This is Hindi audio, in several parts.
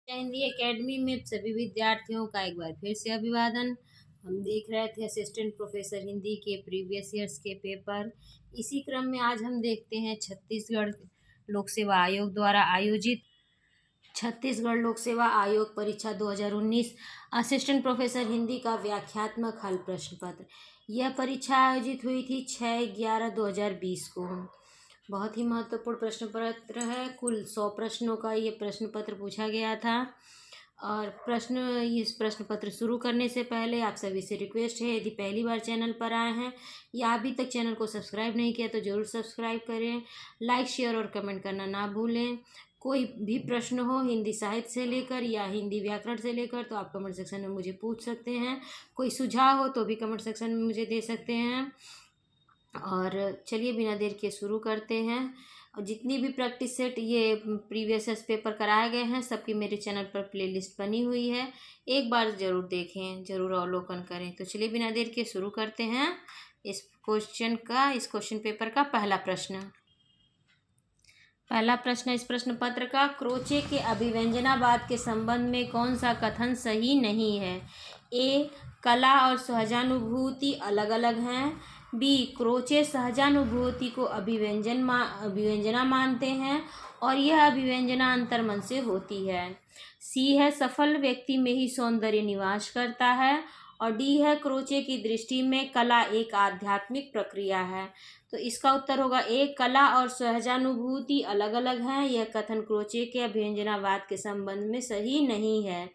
हिंदी एकेडमी में सभी विद्यार्थियों का एक बार फिर से अभिवादन। हम देख रहे थे असिस्टेंट प्रोफेसर हिंदी के प्रीवियस ईयर्स के पेपर। इसी क्रम में आज हम देखते हैं छत्तीसगढ़ लोक सेवा आयोग द्वारा आयोजित छत्तीसगढ़ लोक सेवा आयोग परीक्षा 2019 असिस्टेंट प्रोफेसर हिंदी का व्याख्यात्मक हल प्रश्न पत्र। यह परीक्षा आयोजित हुई थी 6/11/2020 को। बहुत ही महत्वपूर्ण प्रश्न पत्र है। कुल 100 प्रश्नों का ये प्रश्न पत्र पूछा गया था। और इस प्रश्न पत्र शुरू करने से पहले आप सभी से रिक्वेस्ट है, यदि पहली बार चैनल पर आए हैं या अभी तक चैनल को सब्सक्राइब नहीं किया तो ज़रूर सब्सक्राइब करें। लाइक, शेयर और कमेंट करना ना भूलें। कोई भी प्रश्न हो हिंदी साहित्य से लेकर या हिंदी व्याकरण से लेकर तो आप कमेंट सेक्शन में मुझे पूछ सकते हैं। कोई सुझाव हो तो भी कमेंट सेक्शन में मुझे दे सकते हैं। और चलिए बिना देर के शुरू करते हैं। और जितनी भी प्रैक्टिस सेट ये प्रीवियस पेपर कराए गए हैं सबकी मेरे चैनल पर प्लेलिस्ट बनी हुई है, एक बार ज़रूर देखें, ज़रूर अवलोकन करें। तो चलिए बिना देर के शुरू करते हैं इस क्वेश्चन पेपर का पहला प्रश्न इस प्रश्न पत्र का, क्रोचे के अभिव्यंजनावाद के संबंध में कौन सा कथन सही नहीं है? ए, कला और सहजानुभूति अलग अलग हैं। बी, क्रोचे सहजानुभूति को अभिव्यंजना मानते हैं और यह अभिव्यंजना अंतर्मन से होती है। सी है, सफल व्यक्ति में ही सौंदर्य निवास करता है। और डी है, क्रोचे की दृष्टि में कला एक आध्यात्मिक प्रक्रिया है। तो इसका उत्तर होगा ए, कला और सहजानुभूति अलग अलग हैं। यह कथन क्रोचे के अभिव्यंजनावाद के संबंध में सही नहीं है।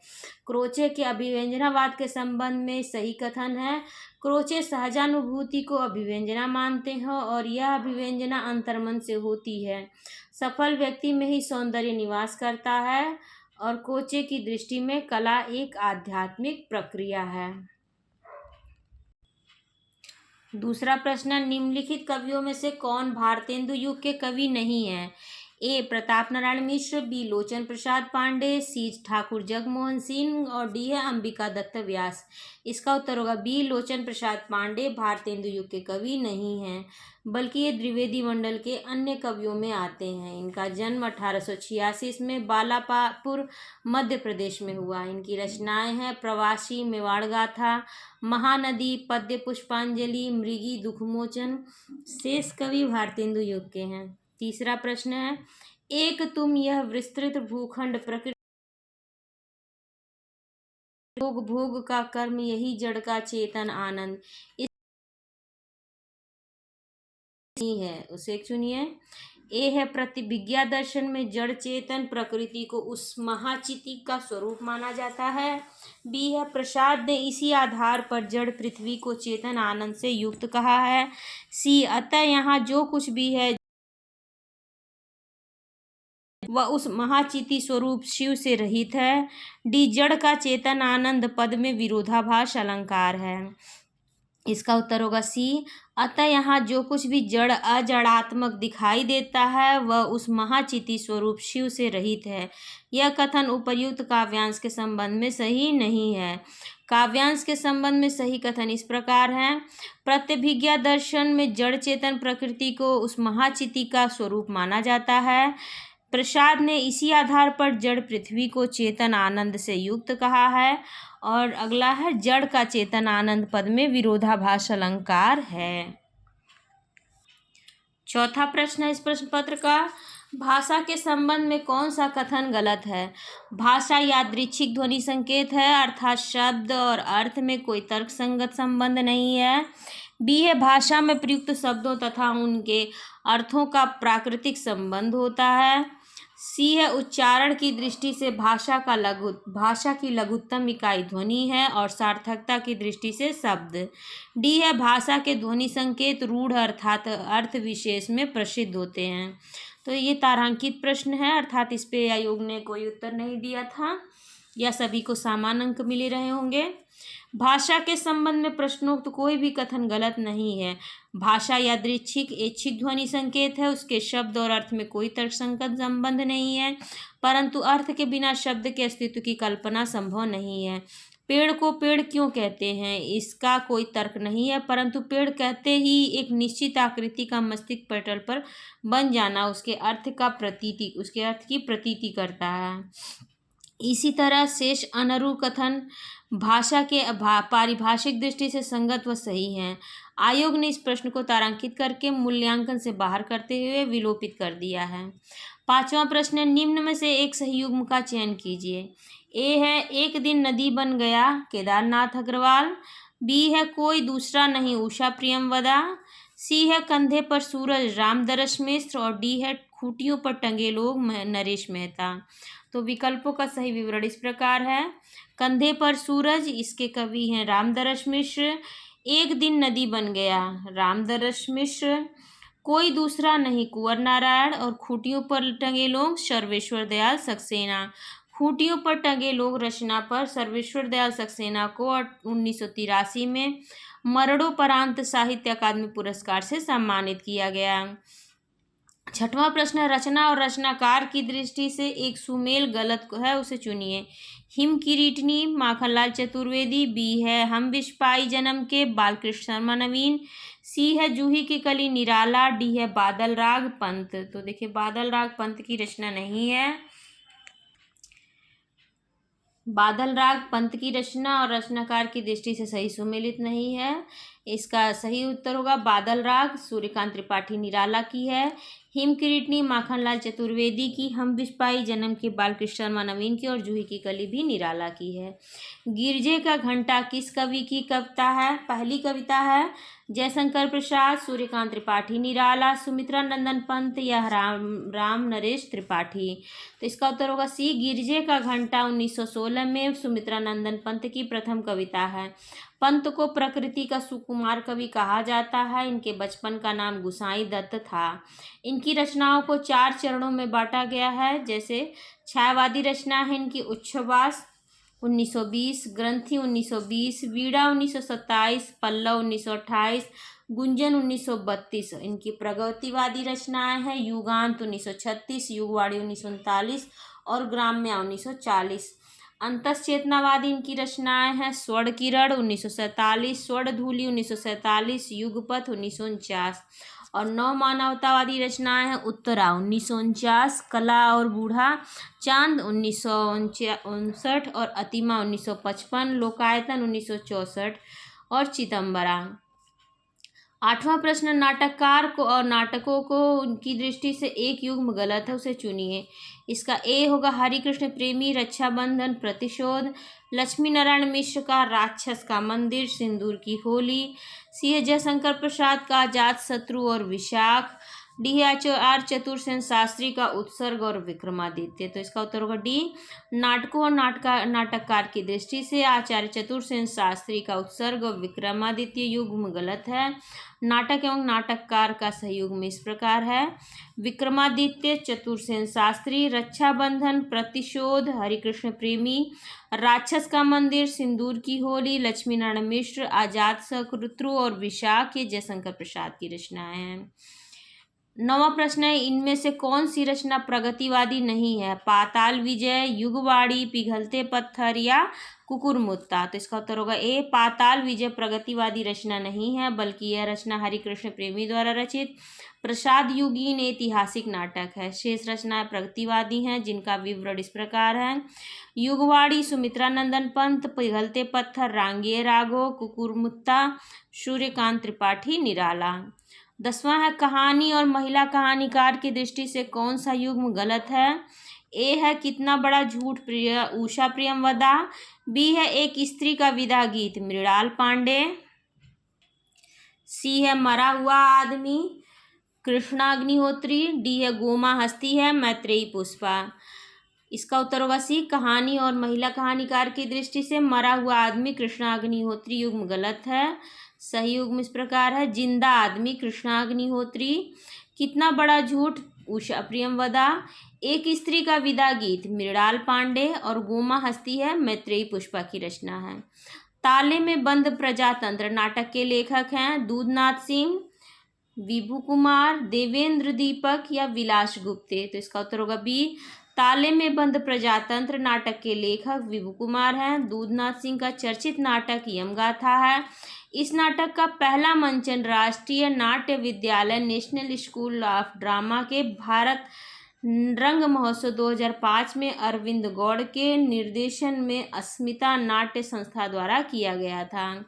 क्रोचे के अभिव्यंजनावाद के संबंध में सही कथन है, क्रोचे सहजानुभूति को अभिव्यंजना मानते हैं और यह अभिव्यंजना अंतर्मन से होती है। सफल व्यक्ति में ही सौंदर्य निवास करता है और क्रोचे की दृष्टि में कला एक आध्यात्मिक प्रक्रिया है। दूसरा प्रश्न, निम्नलिखित कवियों में से कौन भारतेंदु युग के कवि नहीं है? ए, प्रताप नारायण मिश्र। बी, लोचन प्रसाद पांडे। सी, ठाकुर जगमोहन सिंह। और डी है, अंबिका दत्त व्यास। इसका उत्तर होगा बी, लोचन प्रसाद पांडे भारतेंदु युग के कवि नहीं हैं, बल्कि ये द्विवेदी मंडल के अन्य कवियों में आते हैं। इनका जन्म 1886 में बालापुर मध्य प्रदेश में हुआ। इनकी रचनाएं हैं प्रवासी, मेवाड़ गाथा, महानदी, पद्य पुष्पांजलि, मृगी, दुखमोचन। शेष कवि भारतेंदु युग के हैं। तीसरा प्रश्न है, एक तुम यह विस्तृत भूखंड प्रकृति भोग भोग का कर्म यही जड़ का चेतन आनंद नहीं है, उसे चुनिए। ए है, प्रतिभिज्ञा दर्शन में जड़ चेतन प्रकृति को उस महाचिति का स्वरूप माना जाता है। बी है, प्रसाद ने इसी आधार पर जड़ पृथ्वी को चेतन आनंद से युक्त कहा है। सी, अतः यहाँ जो कुछ भी है वह उस महाचिति स्वरूप शिव से रहित है। डी, जड़ का चेतन आनंद पद में विरोधाभास अलंकार है। इसका उत्तर होगा सी, अतः यहाँ जो कुछ भी जड़ अजड़ात्मक दिखाई देता है वह उस महाचिति स्वरूप शिव से रहित है। यह कथन उपर्युक्त काव्यांश के संबंध में सही नहीं है। काव्यांश के संबंध में सही कथन इस प्रकार है, प्रतिभिज्ञा दर्शन में जड़ चेतन प्रकृति को उस महाचिति का स्वरूप माना जाता है। प्रसाद ने इसी आधार पर जड़ पृथ्वी को चेतन आनंद से युक्त कहा है। और अगला है, जड़ का चेतन आनंद पद में विरोधाभास अलंकार है। चौथा प्रश्न है इस प्रश्न पत्र का, भाषा के संबंध में कौन सा कथन गलत है? भाषा यादृच्छिक ध्वनि संकेत है, अर्थात शब्द और अर्थ में कोई तर्क संगत संबंध नहीं है। बी है, भाषा में प्रयुक्त शब्दों तथा उनके अर्थों का प्राकृतिक संबंध होता है। सी है, उच्चारण की दृष्टि से भाषा की लघुत्तम इकाई ध्वनि है और सार्थकता की दृष्टि से शब्द। डी है, भाषा के ध्वनि संकेत रूढ़ अर्थात अर्थ विशेष में प्रसिद्ध होते हैं। तो ये तारांकित प्रश्न है, अर्थात इस पे आयोग ने कोई उत्तर नहीं दिया था या सभी को समान अंक मिले रहे होंगे। भाषा के संबंध में प्रश्नोक्त कोई भी कथन गलत नहीं है। भाषा यादृच्छिक ऐच्छिक ध्वनि संकेत है, उसके शब्द और अर्थ में कोई तर्कसंगत संबंध नहीं है, परंतु अर्थ के बिना शब्द के अस्तित्व की कल्पना संभव नहीं है। पेड़ को पेड़ क्यों कहते हैं, इसका कोई तर्क नहीं है, परंतु पेड़ कहते ही एक निश्चित आकृति का मस्तिष्क पटल पर बन जाना उसके अर्थ की प्रतीति करता है। इसी तरह शेष अनुकथन भाषा के पारिभाषिक दृष्टि से संगत व सही हैं। आयोग ने इस प्रश्न को तारांकित करके मूल्यांकन से बाहर करते हुए विलोपित कर दिया है। पांचवा प्रश्न है, निम्न में से एक सही युग्म का चयन कीजिए। ए है एक दिन नदी बन गया, केदारनाथ अग्रवाल। बी है कोई दूसरा नहीं, उषा प्रियमवदा। सी है कंधे पर सूरज, रामदरस मिश्र। और डी है खूंटियों पर टंगे लोग, नरेश मेहता। तो विकल्पों का सही विवरण इस प्रकार है। कंधे पर सूरज, इसके कवि हैं रामदरस मिश्र। एक दिन नदी बन गया, रामदरस मिश्र। कोई दूसरा नहीं, कुंवर नारायण। और खूंटियों पर टंगे लोग, सर्वेश्वर दयाल सक्सेना। खूंटियों पर टंगे लोग रचना पर सर्वेश्वर दयाल सक्सेना को 1983 में मरणोपरांत साहित्य अकादमी पुरस्कार से सम्मानित किया गया। छठवां प्रश्न है, रचना और रचनाकार की दृष्टि से एक सुमेल गलत है, उसे चुनिए। हिम किरीटनी, माखनलाल चतुर्वेदी। बी है हम विष पाई जन्म के, बालकृष्ण शर्मा नवीन। सी है जूही की कली, निराला। डी है बादल राग पंत। तो देखिए बादल राग पंत की रचना नहीं है। बादल राग पंत की रचना और रचनाकार की दृष्टि से सही सुमेलित नहीं है। इसका सही उत्तर होगा बादल राग सूर्यकांत त्रिपाठी निराला की है। हिम किरीटनी माखनलाल चतुर्वेदी की, हम विस्पाई जन्म के बालकृष्ण शर्मा नवीन की। और जूही की कली भी निराला की है। गिरजे का घंटा किस कवि की कविता है? पहली कविता है जयशंकर प्रसाद, सूर्यकांत त्रिपाठी निराला, सुमित्रा नंदन पंत या राम नरेश त्रिपाठी। तो इसका उत्तर होगा सी, गिरजे का घंटा 1916 में सुमित्रा नंदन पंत की प्रथम कविता है। पंत को प्रकृति का सुकुमार कवि कहा जाता है। इनके बचपन का नाम गुसाई दत्त था। इनकी रचनाओं को 4 चरणों में बांटा गया है। जैसे छायावादी रचना है इनकी उच्छ्वास 1920, ग्रंथि 1920, वीणा 1927, पल्लव 1928, गुंजन 1932। इनकी प्रगतिवादी रचनाएं हैं युगांत 1936, युगवाणी 1939 और ग्राम्या 1940। अंतश्चेतनावादी इनकी रचनाएं हैं स्वर्ण किरण 1947, स्वर्ण धूलि 1947, युगपथ 1949। और नव मानवतावादी रचनाएं हैं उत्तरा 1949, कला और बूढ़ा चांद 1959 और अतिमा 1955, लोकायतन 1964 और चिदम्बरा। आठवां प्रश्न, नाटककार को और नाटकों को उनकी दृष्टि से एक युग्म गलत है, उसे चुनिए। इसका ए होगा हरिकृष्ण प्रेमी, रक्षाबंधन, प्रतिशोध। लक्ष्मी नारायण मिश्र का राक्षस का मंदिर, सिंदूर की होली। सी है जयशंकर प्रसाद का अजात शत्रु और विशाख। डी है आचार्य चतुर्सेन शास्त्री का उत्सर्ग और विक्रमादित्य। तो इसका उत्तर होगा डी, नाटकों और नाटककार की दृष्टि से आचार्य चतुर्सेन शास्त्री का उत्सर्ग और विक्रमादित्य युग्म गलत है। नाटक एवं नाटककार का सही युग्म इस प्रकार है, विक्रमादित्य, चतुर्सेन शास्त्री, रक्षाबंधन, प्रतिशोध, हरिकृष्ण प्रेमी, राक्षस का मंदिर, सिंदूर की होली, लक्ष्मी नारायण मिश्र, आजाद शत्रु और विशाख ये जयशंकर प्रसाद की रचनाएं हैं। 9वां प्रश्न है, इनमें से कौन सी रचना प्रगतिवादी नहीं है? पाताल विजय, युगवाणी, पिघलते पत्थर या कुकुरमुत्ता। तो इसका उत्तर होगा ए, पाताल विजय प्रगतिवादी रचना नहीं है, बल्कि यह रचना हरिकृष्ण प्रेमी द्वारा रचित प्रसाद युगीन ऐतिहासिक नाटक है। शेष रचनाएं प्रगतिवादी हैं, जिनका विवरण इस प्रकार है। युगवाणी सुमित्रा नंदन पंत, पिघलते पत्थर रांगे राघो, कुकुरमुत्ता सूर्यकांत त्रिपाठी निराला। 10वां है, कहानी और महिला कहानीकार की दृष्टि से कौन सा युग्म गलत है? ए है कितना बड़ा झूठ, उषा प्रियमवदा। बी है एक स्त्री का विदा गीत, मृणाल पांडे। सी है मरा हुआ आदमी, कृष्णाग्निहोत्री। डी है गोमा हस्ती है, मैत्रेयी पुष्पा। इसका उत्तर होगा सी, कहानी और महिला कहानीकार की दृष्टि से मरा हुआ आदमी कृष्णाग्निहोत्री युग्म गलत है। सही युग्म इस प्रकार है, जिंदा आदमी कृष्णाग्निहोत्री, कितना बड़ा झूठ उषा प्रियमवदा, एक स्त्री का विदा गीत मृणाल पांडे और गोमा हस्ती है मैत्रेयी पुष्पा की रचना है। ताले में बंद प्रजातंत्र नाटक के लेखक हैं दूधनाथ सिंह, विभू कुमार, देवेंद्र दीपक या विलास गुप्ते। तो इसका उत्तर होगा बी, ताले में बंद प्रजातंत्र नाटक के लेखक विभू कुमार हैं। दूधनाथ सिंह का चर्चित नाटक यमगाथा है। इस नाटक का पहला मंचन राष्ट्रीय नाट्य विद्यालय नेशनल स्कूल ऑफ ड्रामा के भारत रंग महोत्सव 2005 में अरविंद गौड़ के निर्देशन में अस्मिता नाट्य संस्था द्वारा किया गया था।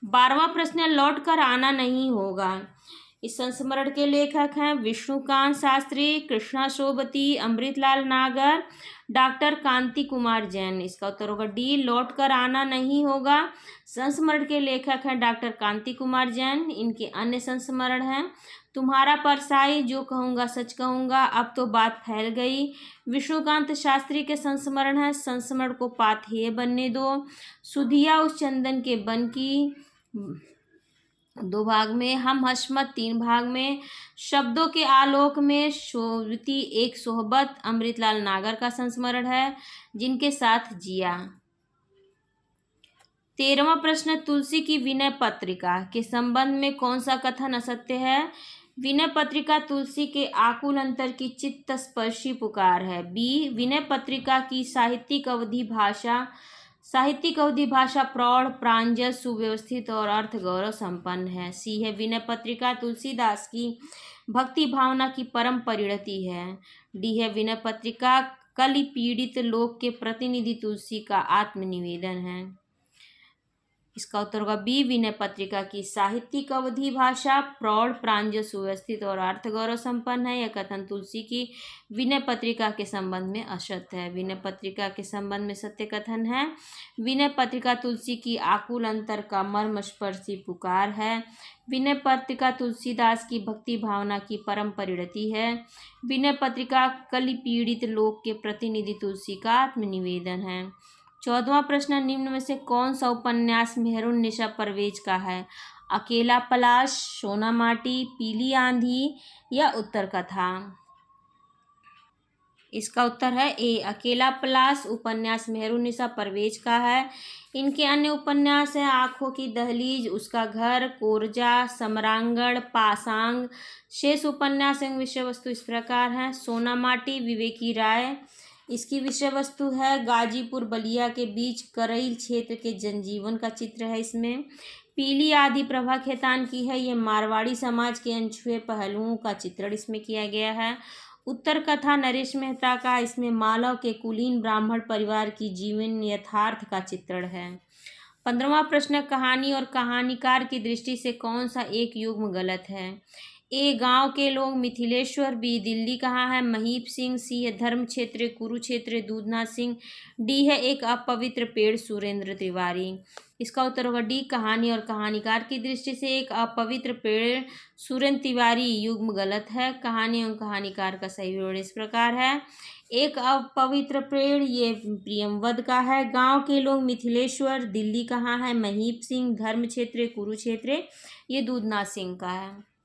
12वां प्रश्न, लौट कर आना नहीं होगा। इस संस्मरण के लेखक हैं विष्णुकांत शास्त्री, कृष्णा सोबती, अमृतलाल नागर, डॉक्टर कांति कुमार जैन। इसका उत्तर होगा डी, लौट कर आना नहीं होगा। संस्मरण के लेखक हैं डॉक्टर कांति कुमार जैन। इनके अन्य संस्मरण हैं तुम्हारा परसाई, जो कहूँगा सच कहूँगा, अब तो बात फैल गई। विष्णुकांत शास्त्री के संस्मरण है संस्मरण को पाथेय बनने दो, सुधिया उस चंदन के बन की 2 भाग में, हम हशमत 3 भाग में, शब्दों के आलोक में शोभती एक सोहबत अमृतलाल नागर का संस्मरण है जिनके साथ जिया। 13वां प्रश्न, तुलसी की विनय पत्रिका के संबंध में कौन सा कथन असत्य है। विनय पत्रिका तुलसी के आकुल अंतर की चित्त स्पर्शी पुकार है। बी, विनय पत्रिका की साहित्यिक अवधि भाषा प्रौढ़, प्रांजल, सुव्यवस्थित और अर्थ गौरव संपन्न है। सी है, विनय पत्रिका तुलसीदास की भक्ति भावना की परम परिणति है। डी है, विनय पत्रिका कलि पीड़ित लोक के प्रतिनिधि तुलसी का आत्मनिवेदन है। इसका उत्तर होगा बी, विनय पत्रिका की साहित्यिक अवधि भाषा प्रौढ़, प्रांजल, सुव्यवस्थित और अर्थ गौरव संपन्न है। यह कथन तुलसी की विनय पत्रिका के संबंध में असत्य है। विनय पत्रिका के संबंध में सत्य कथन है, विनय पत्रिका तुलसी की आकुल अंतर का मर्मस्पर्शी पुकार है। विनय पत्रिका तुलसीदास की भक्ति भावना की परम परिणति है। विनय पत्रिका कलि पीड़ित लोक के प्रतिनिधि तुलसी का आत्मनिवेदन है। 14वां प्रश्न, निम्न में से कौन सा उपन्यास मेहरुन्निसा परवेज का है। अकेला पलाश, सोना माटी, पीली आंधी या उत्तर कथा। इसका उत्तर है ए, अकेला पलाश उपन्यास मेहरुन्निसा परवेज का है। इनके अन्य उपन्यास हैं आँखों की दहलीज, उसका घर, कोरजा, समरांगण, पासांग। शेष उपन्यास एवं विषय वस्तु इस प्रकार हैं। सोना माटी विवेकी राय, इसकी विषय वस्तु है गाजीपुर बलिया के बीच करइल क्षेत्र के जनजीवन का चित्र है इसमें। पीली आदि प्रभा खेतान की है, ये मारवाड़ी समाज के अनछुए पहलुओं का चित्रण इसमें किया गया है। उत्तर कथा नरेश मेहता का, इसमें मालव के कुलीन ब्राह्मण परिवार की जीवन यथार्थ का चित्रण है। 15वां प्रश्न, कहानी और कहानीकार की दृष्टि से कौन सा एक युग्म गलत है। ए, गांव के लोग मिथिलेश्वर, बी, दिल्ली कहाँ है महीप सिंह, सी है धर्म क्षेत्र कुरुक्षेत्र दूधनाथ सिंह, डी है एक अपवित्र पेड़ सुरेंद्र तिवारी। इसका उत्तर होगा डी, कहानी और कहानीकार की दृष्टि से एक अपवित्र पेड़ सुरेंद्र तिवारी युग्म गलत है। कहानी एवं कहानीकार का सही विवरण इस प्रकार है। एक अपवित्र पेड़ ये प्रियमवद का है। गांव के लोग मिथिलेश्वर, दिल्ली कहाँ है महीप सिंह, धर्म क्षेत्र कुरुक्षेत्र ये दूधनाथ सिंह का है।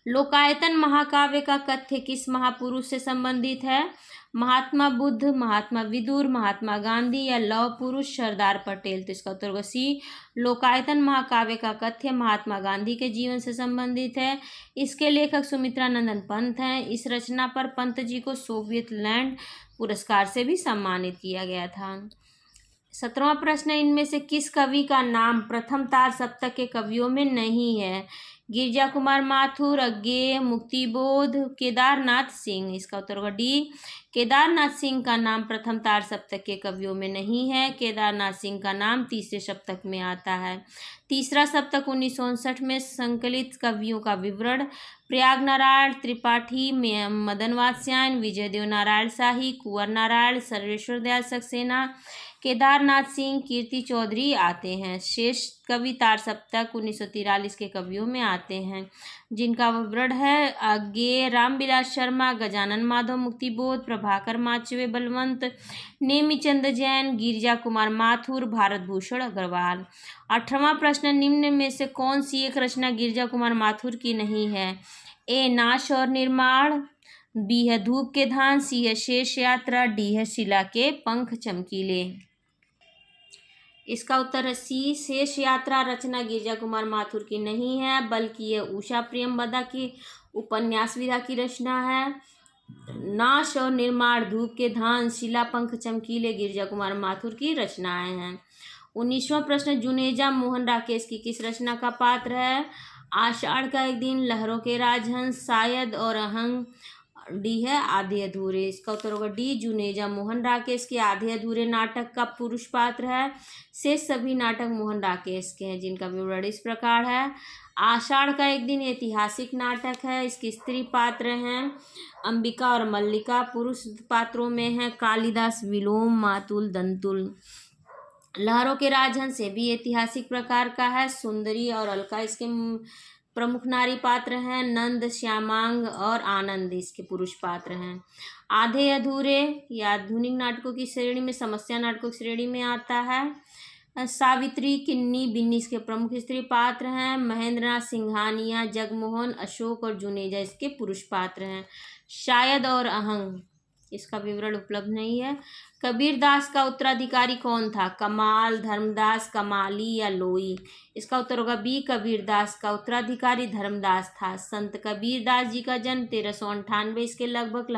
लोकायतन महाकाव्य का कथ्य किस महापुरुष से संबंधित है। महात्मा बुद्ध, महात्मा विदुर, महात्मा गांधी या लौह पुरुष सरदार पटेल। तो इसका उत्तर होगा सी, लोकायतन महाकाव्य का कथ्य महात्मा गांधी के जीवन से संबंधित है। इसके लेखक सुमित्रा नंदन पंत हैं। इस रचना पर पंत जी को सोवियत लैंड पुरस्कार से भी सम्मानित किया गया था। 17वां प्रश्न, इनमें से किस कवि का नाम प्रथम तार सप्तक के कवियों में नहीं है। गिरिजा कुमार माथुर, अज्ञेय, मुक्तिबोध, केदारनाथ सिंह। इसका उत्तर होगा डी, केदारनाथ सिंह का नाम प्रथम तार सप्तक के कवियों में नहीं है। केदारनाथ सिंह का नाम तीसरे सप्तक में आता है। तीसरा सप्तक 1959 में संकलित कवियों का विवरण प्रयाग नारायण त्रिपाठी, मदन वात्स्यायन, विजय देव नारायण शाही, कुंवर नारायण, सर्वेश्वर दयाल सक्सेना, केदारनाथ सिंह, कीर्ति चौधरी आते हैं। शेष कवि तार सप्तक 1943 के कवियों में आते हैं जिनका विवरण है अज्ञेय, रामविलास शर्मा, गजानन माधव, मुक्तिबोध, प्रभाकर माचवे, बलवंत, नेमीचंद जैन, गिरिजा कुमार माथुर, भारत भूषण अग्रवाल। 18वां प्रश्न, निम्न में से कौन सी एक रचना गिरिजा कुमार माथुर की नहीं है। ए, नाश और निर्माण, बी है धूप के धान, सी है शेष यात्रा, डी है शिला के पंख चमकीले। इसका उत्तर है सी, शेष यात्रा रचना गिरिजा कुमार माथुर की नहीं है बल्कि यह उषा प्रियमवदा की उपन्यास विधा की रचना है। नाश और निर्माण, धूप के धान, शिला पंख चमकीले गिरिजा कुमार माथुर की रचनाएं हैं। 19वां प्रश्न, जुनेजा मोहन राकेश की किस रचना का पात्र है। आषाढ़ का एक दिन, लहरों के राजहंस, शायद और अहंग, डी है आधे अधूरे। इसका उत्तर होगा डी जुनेजा। मोहन राकेश के आधे अधूरे नाटक का पुरुष पात्र है। शेष सभी नाटक मोहन राकेश के हैं, जिनका विवरण इस प्रकार है। आषाढ़ का एक दिन ऐतिहासिक नाटक है। इसके स्त्री पात्र हैं अंबिका और मल्लिका। पुरुष पात्रों में है कालिदास, विलोम, मातुल, दंतुल। लहरों के राजहंस से भी ऐतिहासिक प्रकार का है। सुंदरी और अलका इसके प्रमुख नारी पात्र हैं। नंद, श्यामांग और आनंद इसके पुरुष पात्र हैं। आधे अधूरे या आधुनिक नाटकों की श्रेणी में, समस्या नाटकों की श्रेणी में आता है। सावित्री, किन्नी, बिन्नी इसके प्रमुख स्त्री पात्र हैं। महेंद्रनाथ सिंघानिया, जगमोहन, अशोक और जुनेजा इसके पुरुष पात्र हैं। शायद और अहंग इसका विवरण उपलब्ध नहीं है। कबीरदास का उत्तराधिकारी कौन था? कमाल, धर्मदास, कमाली या लोई। इसका उत्तर होगा बी, कबीरदास का उत्तराधिकारी धर्मदास था। संत कबीरदास जी का जन्म 1398 इसके लगभग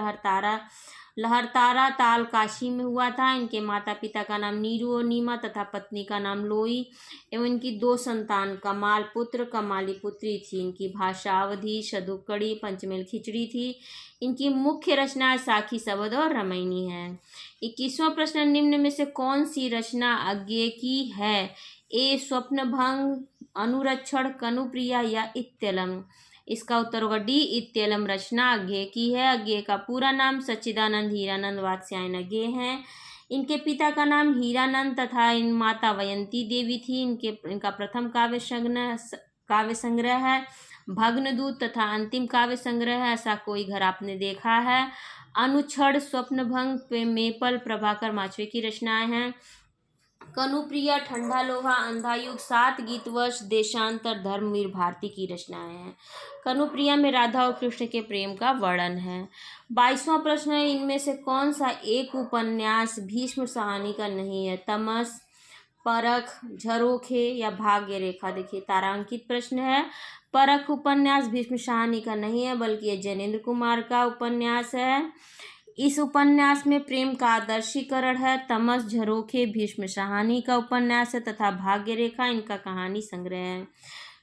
लहरतारा ताल काशी में हुआ था। इनके माता पिता का नाम नीरू और नीमा तथा पत्नी का नाम लोई एवं इनकी 2 संतान कमाल पुत्र, कमाली पुत्री थी। इनकी भाषा अवधी, शदुक्कड़ी, पंचमेल खिचड़ी थी। इनकी मुख्य रचनाएं साखी, शबद और रामायणी है। 21वां प्रश्न, निम्न में से कौन सी रचना अज्ञेय की है? ए स्वप्नभंग, अनुरक्षण, कनुप्रिया या इत्यलम। इसका उत्तर होगा डी, इत्यलम रचना अज्ञेय की है। अज्ञेय का पूरा नाम सच्चिदानंद हीरानंद वात्स्यायन अज्ञेय हैं। इनके पिता का नाम हीरानंद तथा इन माता वयंती देवी थी। इनका प्रथम काव्य संग्रह है भग्नदूत तथा अंतिम काव्य संग्रह है ऐसा कोई घर आपने देखा है। अनुच्छड़, स्वप्नभंग, मेपल, प्रभाकर माचवे की रचनाएं हैं। कनुप्रिया, ठंडा लोहा, अंधा युग, 7 गीतवश, देशांतर, धर्मवीर भारती की रचनाएं हैं। कनुप्रिया में राधा और कृष्ण के प्रेम का वर्णन है। 22वां प्रश्न है, इनमें से कौन सा एक उपन्यास भीष्म साहनी का नहीं है? तमस, परख, झरोखे या भाग्य रेखा। देखिए तारांकित प्रश्न है। परख उपन्यास भीष्म साहनी का नहीं है, बल्कि ये जैनेन्द्र कुमार का उपन्यास है। इस उपन्यास में प्रेम का आदर्शीकरण है। तमस, झरोखे भीष्म साहनी का उपन्यास है तथा भाग्य रेखा इनका कहानी संग्रह है।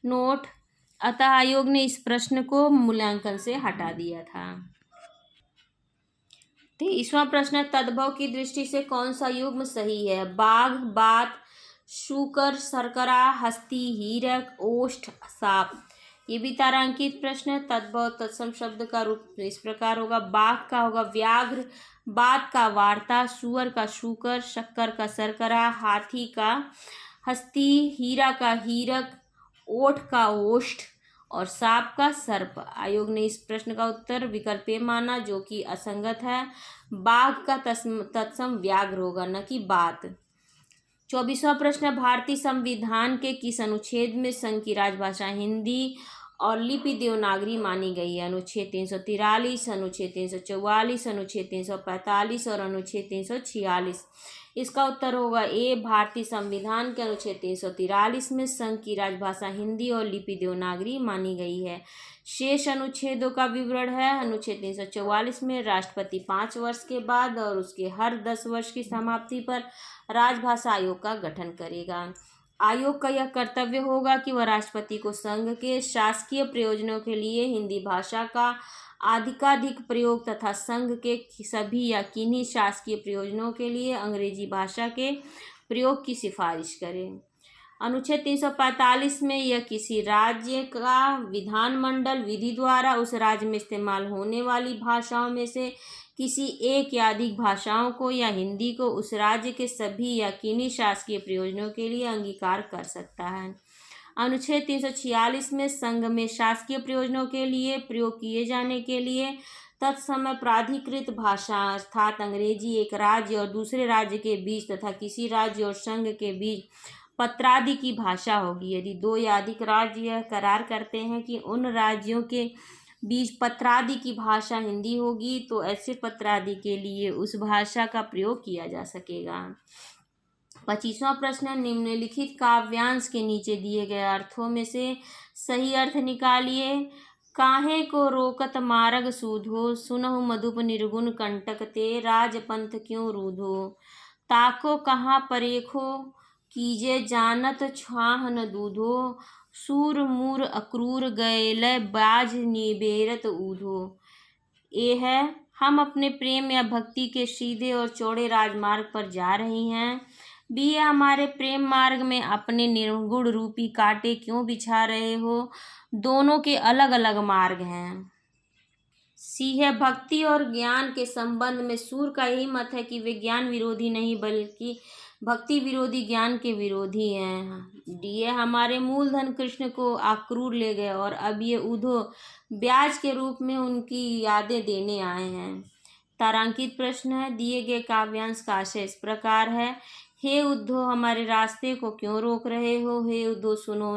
नोट, अतः आयोग ने इस प्रश्न को मूल्यांकन से हटा दिया था। 23वां प्रश्न, तद्भव की दृष्टि से कौन सा युग्म सही है? बाघ, बात, शूकर, शर्करा, हस्ती, हीरक, ओष्ठ, साप। ये भी तारांकित प्रश्न है। तद्भव तत्सम शब्द का रूप इस प्रकार होगा। बाघ का होगा व्याघ्र, बात का वार्ता, सुअर का शूकर, शक्कर का शर्करा, हाथी का हस्ती, हीरा का हीरक, ओठ का ओष्ठ और सांप का सर्प। आयोग ने इस प्रश्न का उत्तर विकल्प ए माना, जो कि असंगत है। बाघ का तत्सम व्याघ्र होगा, न कि बात। 24वां प्रश्न, भारतीय संविधान के किस अनुच्छेद में संघ की राजभाषा हिंदी और लिपि देवनागरी मानी गई है? अनुच्छेद 343, अनुच्छेद 344, अनुच्छेद 345 और अनुच्छेद 346। इसका उत्तर होगा ए, भारतीय संविधान के अनुच्छेद 343 में संघ की राजभाषा हिंदी और लिपि देवनागरी मानी गई है। शेष अनुच्छेदों का विवरण है। अनुच्छेद 344 में राष्ट्रपति 5 वर्ष के बाद और उसके हर 10 वर्ष की समाप्ति पर राजभाषा आयोग का गठन करेगा। आयोग का यह कर्तव्य होगा कि वह राष्ट्रपति को संघ के शासकीय प्रयोजनों के लिए हिंदी भाषा का अधिकाधिक प्रयोग तथा संघ के सभी या किन्हीं शासकीय प्रयोजनों के लिए अंग्रेजी भाषा के प्रयोग की सिफारिश करे। अनुच्छेद 345 में यह किसी राज्य का विधानमंडल विधि द्वारा उस राज्य में इस्तेमाल होने वाली भाषाओं में से किसी एक या अधिक भाषाओं को या हिंदी को उस राज्य के सभी या किन्हीं शासकीय प्रयोजनों के लिए अंगीकार कर सकता है। अनुच्छेद 346 में संघ में शासकीय प्रयोजनों के लिए प्रयोग किए जाने के लिए तत्समय प्राधिकृत भाषा अर्थात अंग्रेजी एक राज्य और दूसरे राज्य के बीच तथा किसी राज्य और संघ के बीच पत्रादि की भाषा होगी। यदि 2 या अधिक राज्य यह करार करते हैं कि उन राज्यों के बीच पत्रादि की भाषा हिंदी होगी, तो ऐसे पत्रादि के लिए उस भाषा का प्रयोग किया जा सकेगा। 25वां प्रश्न, निम्नलिखित काव्यांश के नीचे दिए गए अर्थों में से सही अर्थ निकालिए। काहे को रोकत मार्ग सूधो, सुनहु मधुप निर्गुण कंटक ते, राजपंथ क्यों रूधो। ताको कहाँ परेखो, कीजे जानत छाह न दूधो, सूर मूर अक्रूर गैलय बाज निबेरत ऊधो। ए है, हम अपने प्रेम या भक्ति के सीधे और चौड़े राजमार्ग पर जा रही हैं। बी है, हमारे प्रेम मार्ग में अपने निर्गुण रूपी कांटे क्यों बिछा रहे हो, दोनों के अलग अलग मार्ग हैं। सी है, भक्ति और ज्ञान के संबंध में सूर का यही मत है कि वे ज्ञान विरोधी नहीं बल्कि भक्ति विरोधी ज्ञान के विरोधी हैं। डी है, हमारे मूलधन कृष्ण को आक्रूर ले गए और अब ये उधो ब्याज के रूप में उनकी यादें देने आए हैं। तारांकित प्रश्न है, दिए गए काव्यांश का आशय इस प्रकार है। हे उद्धव, हमारे रास्ते को क्यों रोक रहे हो। हे उद्धव सुनो,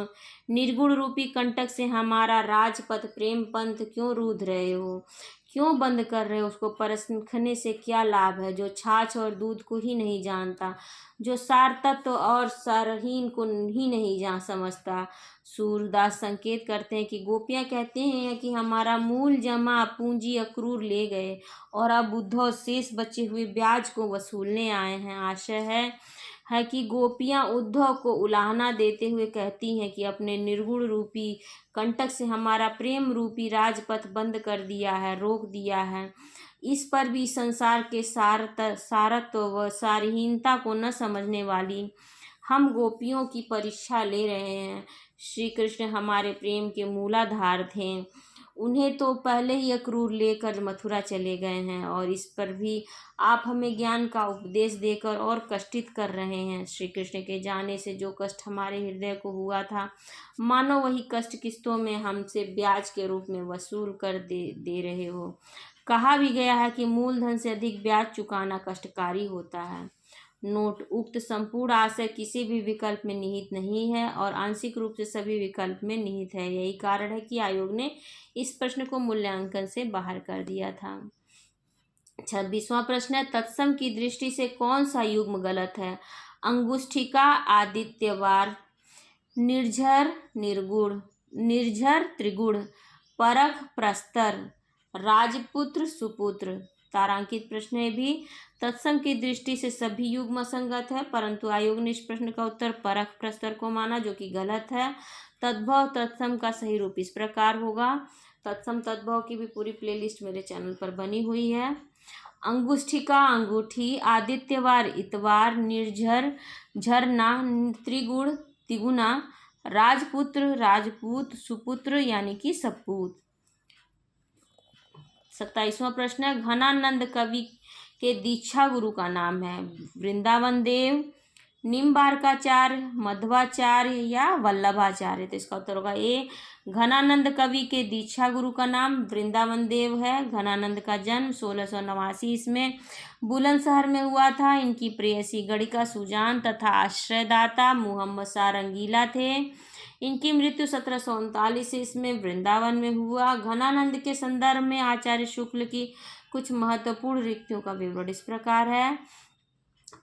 निर्गुण रूपी कंटक से हमारा राजपथ प्रेम पंथ क्यों रूध रहे हो, क्यों बंद कर रहे हो। उसको परखने से क्या लाभ है जो छाछ और दूध को ही नहीं जानता, जो सार तत्व और सारहीन को ही नहीं जान समझता। सूरदास संकेत करते हैं कि गोपियां कहते हैं कि हमारा मूल जमा पूंजी अक्रूर ले गए और अब उद्धव शेष बचे हुए ब्याज को वसूलने आए हैं। आशय है कि गोपियां उद्धव को उलाहना देते हुए कहती हैं कि अपने निर्गुण रूपी कंटक से हमारा प्रेम रूपी राजपथ बंद कर दिया है, रोक दिया है। इस पर भी संसार के सारत्व व सारहीनता को न समझने वाली हम गोपियों की परीक्षा ले रहे हैं। श्री कृष्ण हमारे प्रेम के मूलाधार थे, उन्हें तो पहले ही अक्रूर लेकर मथुरा चले गए हैं और इस पर भी आप हमें ज्ञान का उपदेश देकर और कष्टित कर रहे हैं। श्री कृष्ण के जाने से जो कष्ट हमारे हृदय को हुआ था, मानो वही कष्ट किस्तों में हमसे ब्याज के रूप में वसूल कर दे रहे हो। कहा भी गया है कि मूलधन से अधिक ब्याज चुकाना कष्टकारी होता है। नोट, उक्त संपूर्ण आशय किसी भी विकल्प में निहित नहीं है और आंशिक रूप से सभी विकल्प में निहित है। यही कारण है कि आयोग ने इस प्रश्न को मूल्यांकन से बाहर कर दिया था। 26वां प्रश्न है, तत्सम की दृष्टि से कौन सा युग्म गलत है। अंगुष्ठिका आदित्यवार, निर्झर निर्गुण, निर्झर त्रिगुण, परख प्रस्तर, राजपुत्र सुपुत्र। तारांकित प्रश्न है भी, तत्सम की दृष्टि से सभी युग्म असंगत है, परंतु आयोग ने इस प्रश्न का उत्तर परख प्रस्तर को माना, जो कि गलत है। तद्भव तत्सम का सही रूप इस प्रकार होगा। तत्सम तद्भव की भी पूरी प्लेलिस्ट मेरे चैनल पर बनी हुई है। अंगुष्ठिका अंगूठी, आदित्यवार इतवार, निर्झर झरना, त्रिगुण तिगुना, राजपुत्र राजपूत, सुपुत्र यानी कि सपूत। 27वां प्रश्न है, घनानंद कवि के दीक्षा गुरु का नाम है। वृंदावन देव, निम्बारकाचार्य, मध्वाचार्य या वल्लभाचार्य। तो इसका उत्तर होगा ए, घनानंद कवि के दीक्षा गुरु का नाम वृंदावन देव है। घनानंद का जन्म 1689 ईस्वी बुलंदशहर में हुआ था। इनकी प्रेयसी गणिका सुजान तथा आश्रयदाता मोहम्मद शाह रंगीला थे। इनकी मृत्यु 1739 ईस्वी में वृंदावन में हुआ। घनानंद के संदर्भ में आचार्य शुक्ल की कुछ महत्वपूर्ण रिक्तियों का विवरण इस प्रकार है।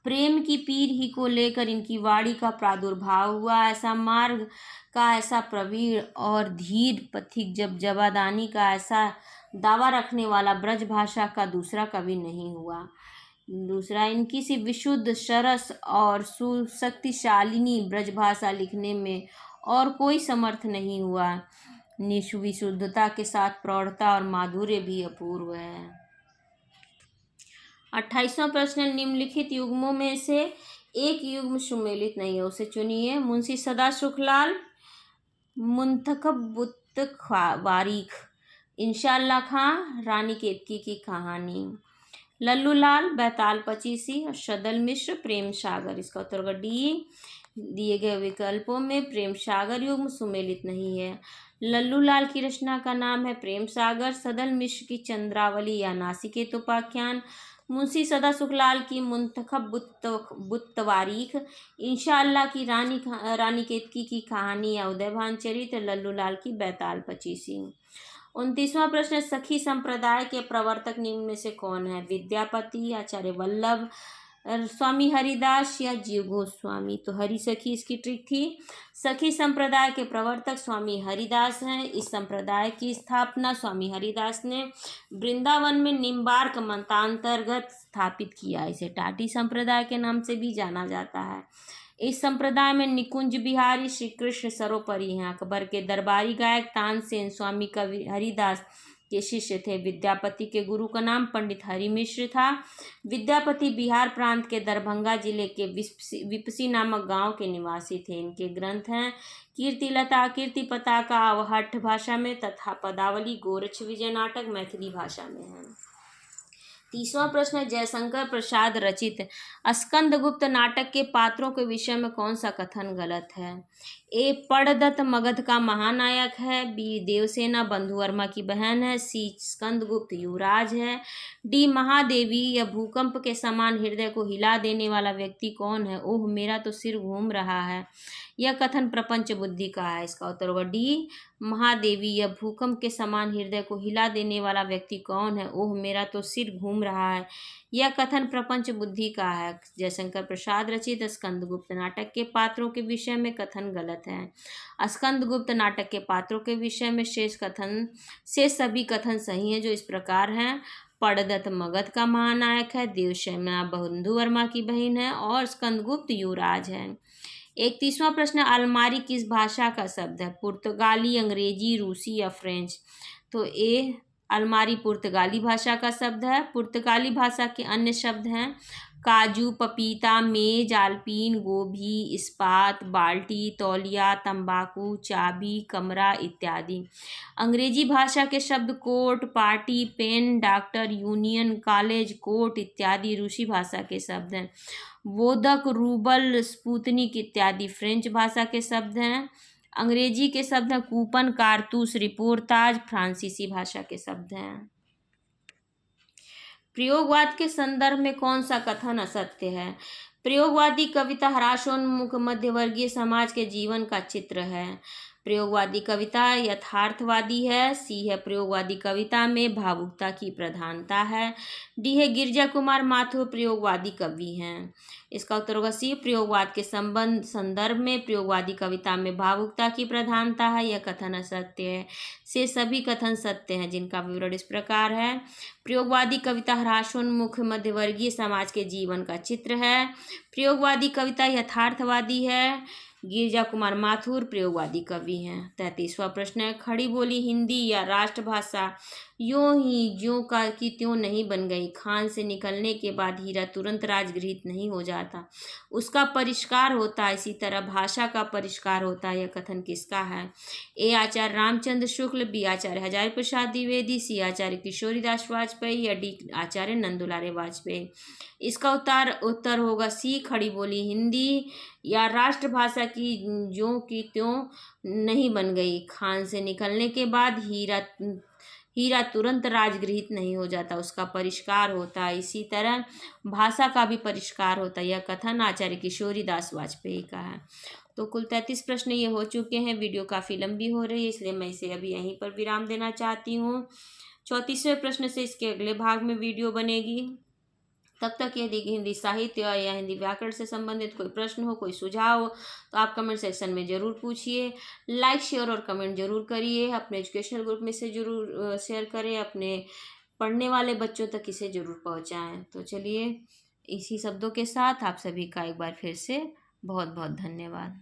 प्रेम की पीर ही को लेकर इनकी वाणी का प्रादुर्भाव हुआ। ऐसा मार्ग का ऐसा प्रवीण और धीर पथिक जब जबादानी का ऐसा दावा रखने वाला ब्रज भाषा का दूसरा कवि नहीं हुआ। दूसरा, इनकी सी विशुद्ध सरस और सुशक्तिशालिनी ब्रज भाषा लिखने में और कोई समर्थ नहीं हुआ। विशुद्धता के साथ प्रौढ़ता और माधुर्य भी अपूर्व है। 28वां प्रश्न, निम्नलिखित युग्मों में से एक युग्म सुमेलित नहीं है, उसे चुनिए। मुंशी सदा सुखलाल, मुंतखब वारीख, इंशाअल्लाह खां, रानी केतकी की कहानी, लल्लू लाल, बैताल पचीसी और सदल मिश्र, प्रेम सागर। इसका उत्तर होगा डी। दिए गए विकल्पों में प्रेम सागर युग्म सुमेलित नहीं है। लल्लू लाल की रचना का नाम है प्रेम सागर, सदल मिश्र की चंद्रावली या नासिकेत उपाख्यान, मुंशी सदा सुखलाल की मुंतखब बुत्तवारीख, इंशाअल्लाह की रानी केतकी की कहानी या उदयभान चरित्र, लल्लू लाल की बैताल पचीसी। 29वां प्रश्न, सखी संप्रदाय के प्रवर्तक निम्न में से कौन है। विद्यापति, आचार्य वल्लभ, स्वामी हरिदास या जीव गोस्वामी। तो हरि सखी इसकी ट्रिक थी। सखी संप्रदाय के प्रवर्तक स्वामी हरिदास हैं। इस संप्रदाय की स्थापना स्वामी हरिदास ने वृंदावन में निम्बार्क मंत्रांतर्गत स्थापित किया। इसे टाटी संप्रदाय के नाम से भी जाना जाता है। इस संप्रदाय में निकुंज बिहारी, श्री कृष्ण सर्वोपरि हैं। अकबर के दरबारी गायक तानसेन स्वामी कवि हरिदास के शिष्य थे। विद्यापति के गुरु का नाम पंडित हरि मिश्र था। विद्यापति बिहार प्रांत के दरभंगा जिले के विपसी नामक गांव के निवासी थे। इनके ग्रंथ हैं कीर्तिलता, कीर्ति पताका अवहट्ठ भाषा में तथा पदावली गोरक्ष विजय नाटक मैथिली भाषा में है। 30वां प्रश्न है, जयशंकर प्रसाद रचित स्कंदगुप्त नाटक के पात्रों के विषय में कौन सा कथन गलत है? ए पड़दत्त मगध का महानायक है। बी देवसेना बंधुवर्मा की बहन है। सी स्कंदगुप्त युवराज है। डी महादेवी या भूकंप के समान हृदय को हिला देने वाला व्यक्ति कौन है? ओह मेरा तो सिर घूम रहा है। यह कथन प्रपंच बुद्धि का है। इसका उत्तर होगा डी महादेवी या भूकंप के समान हृदय को हिला देने वाला व्यक्ति कौन है? ओह मेरा तो सिर घूम रहा है। यह कथन प्रपंच बुद्धि का है। जयशंकर प्रसाद रचित स्कंदगुप्त नाटक के पात्रों के विषय में कथन गलत है। स्कंदगुप्त नाटक के पात्रों के विषय में शेष सभी कथन सही हैं, जो इस प्रकार हैं। पड़दत्त मगध का महानायक है। देवसेना बंधुवर्मा की बहन है और स्कंदगुप्त युवराज है। 31वां प्रश्न, अलमारी किस भाषा का शब्द है? पुर्तगाली, अंग्रेजी, रूसी या फ्रेंच? तो ए अलमारी पुर्तगाली भाषा का शब्द है। पुर्तगाली भाषा के अन्य शब्द हैं काजू, पपीता, मेज, आलपीन, गोभी, इस्पात, बाल्टी, तौलिया, तंबाकू, चाबी, कमरा इत्यादि। अंग्रेजी भाषा के शब्द coat, party, pen, doctor, union, college, court इत्यादि रूसी भाषा के शब्द हैं। वोदक, रूबल, स्पुतनिक इत्यादि फ्रेंच भाषा के शब्द हैं। अंग्रेजी के शब्द हैं कूपन, कारतूस, रिपोर्ताज फ्रांसीसी भाषा के शब्द हैं। प्रयोगवाद के संदर्भ में कौन सा कथन असत्य है? प्रयोगवादी कविता ह्रासोन्मुख मध्यवर्गीय समाज के जीवन का चित्र है। प्रयोगवादी कविता यथार्थवादी है। सी है प्रयोगवादी कविता में भावुकता की प्रधानता है। डी है गिरजा कुमार माथुर प्रयोगवादी कवि हैं। इसका उत्तर होगा सी, प्रयोगवाद के संदर्भ में प्रयोगवादी कविता में भावुकता की प्रधानता है। यह कथन असत्य है। से सभी कथन सत्य हैं, जिनका विवरण इस प्रकार है। प्रयोगवादी कविता ह्रासोन्मुख मध्यवर्गीय समाज के जीवन का चित्र है। प्रयोगवादी कविता यथार्थवादी है। गिरजा कुमार माथुर प्रयोगवादी कवि हैं। 33वां प्रश्न है, खड़ी बोली हिंदी या राष्ट्रभाषा यूं ही ज्यों का कि त्यों नहीं बन गई। खान से निकलने के बाद हीरा तुरंत राजगृहित नहीं हो जाता, उसका परिष्कार होता है। इसी तरह भाषा का परिष्कार होता है। यह कथन किसका है? ए आचार्य रामचंद्र शुक्ल, बी आचार्य हजारी प्रसाद द्विवेदी, सी आचार्य किशोरीदास वाजपेयी या डी आचार्य नंदुलारे वाजपेयी। इसका उत्तर होगा सी, खड़ी बोली हिंदी या राष्ट्रभाषा की ज्यों की त्यों नहीं बन गई। खान से निकलने के बाद हीरा तुरंत राजगृहित नहीं हो जाता, उसका परिष्कार होता है। इसी तरह भाषा का भी परिष्कार होता है। यह कथन आचार्य किशोरीदास वाजपेयी का है। तो कुल 33 प्रश्न ये हो चुके हैं। वीडियो काफ़ी लंबी हो रही है, इसलिए मैं इसे अभी यहीं पर विराम देना चाहती हूँ। 34वें प्रश्न से इसके अगले भाग में वीडियो बनेगी। तब तक यदि हिंदी साहित्य या हिंदी व्याकरण से संबंधित कोई प्रश्न हो, कोई सुझाव हो, तो आप कमेंट सेक्शन में ज़रूर पूछिए। लाइक, शेयर और कमेंट जरूर करिए। अपने एजुकेशनल ग्रुप में से ज़रूर शेयर करें। अपने पढ़ने वाले बच्चों तक इसे ज़रूर पहुंचाएं। तो चलिए, इसी शब्दों के साथ आप सभी का एक बार फिर से बहुत बहुत धन्यवाद।